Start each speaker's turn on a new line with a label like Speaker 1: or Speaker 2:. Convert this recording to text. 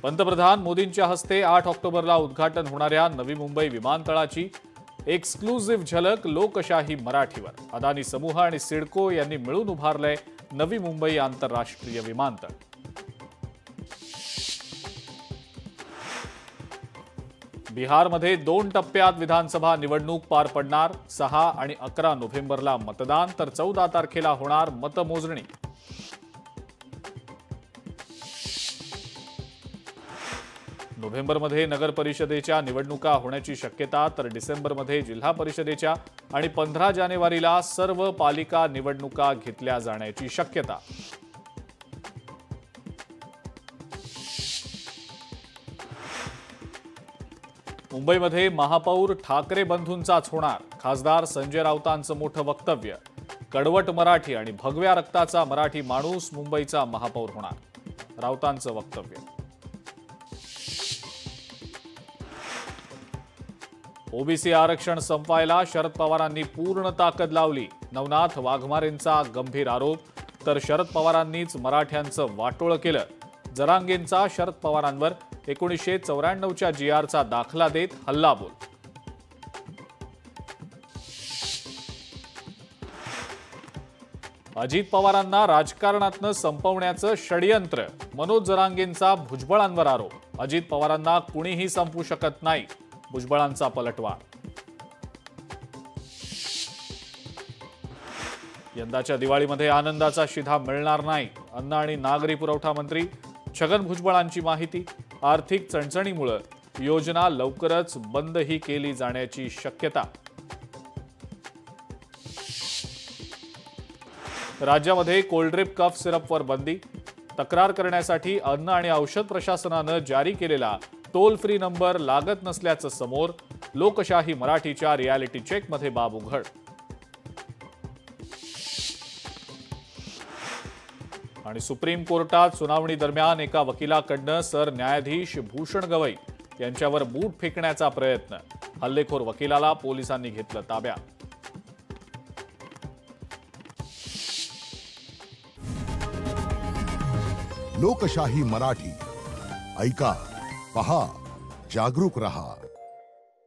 Speaker 1: पंतप्रधान मोदींच्या हस्ते 8 ऑक्टोबरला उद्घाटन होणाऱ्या नवी मुंबई विमानतळाची एक्सक्लुझिव्ह झलक लोकशाही मराठीवर। अदानी समूह आणि सिडको यांनी मिळून उभारलंय नवी मुंबई आंतरराष्ट्रीय विमानतळ। बिहारमध्ये 2 टप्प्यात विधानसभा निवडणूक पार पडणार। 6 आणि 11 नोव्हेंबरला मतदान, तर 14 तारखेला होणार मतमोजणी। नोव्हेंबरमध्ये नगर परिषदेच्या निवडणुका होण्याची शक्यता, तर डिसेंबरमध्ये जिल्हा परिषदेच्या आणि 15 जानेवारीला सर्व पालिका निवडणुका घेतल्या जाण्याची शक्यता। मुंबईमध्ये महापौर ठाकरे बंधूंचाच होणार। खासदार संजय राऊतांचं मोठं वक्तव्य। कडवट मराठी आणि भगव्या रक्ताचा मराठी माणूस मुंबईचा महापौर होणार, राऊतांचं वक्तव्य। ओबीसी आरक्षण संपवायला शरद पवारांनी पूर्ण ताकद लावली। नवनाथ वाघमारेंचा गंभीर आरोप, तर शरद पवारांनीच मराठ्यांचं वाटोळं केलं। जरांगेंचा शरद पवारांवर 1994च्या GRचा दाखला देत हल्लाबोल। अजित पवारांना राजकारणातनं संपवण्याचं षडयंत्र, मनोज जरांगेंचा भुजबळांवर आरोप। अजित पवारांना कुणीही संपवू शकत नाही, भुजबळांचा पलटवार। यंदाच्या दिवाळीमध्ये आनंदाचा शिधा मिळणार नाही, अन्न आणि नागरी पुरवठा मंत्री छगन भुजबळांची माहिती। आर्थिक चणचणीमुळे योजना लवकरच बंदही केली जाण्याची शक्यता। राज्यामध्ये कोल्ड्रिप कफ सिरपवर बंदी। तक्रार करण्यासाठी अन्न आणि औषध प्रशासनानं जारी केलेला टोल फ्री नंबर लागत नसल्याचं समोर। लोकशाही मराठीच्या रियालिटी चेकमध्ये बाब उघड। आणि सुप्रीम कोर्टात सुनावणी दरम्यान एका वकिलाकडनं सरन्यायाधीश भूषण गवई यांच्यावर बूट फेकण्याचा प्रयत्न। हल्लेखोर वकिलाला पोलिसांनी घेतलं ताब्यात।
Speaker 2: लोकशाही मराठी ऐका, पहा, जागरूक रहा।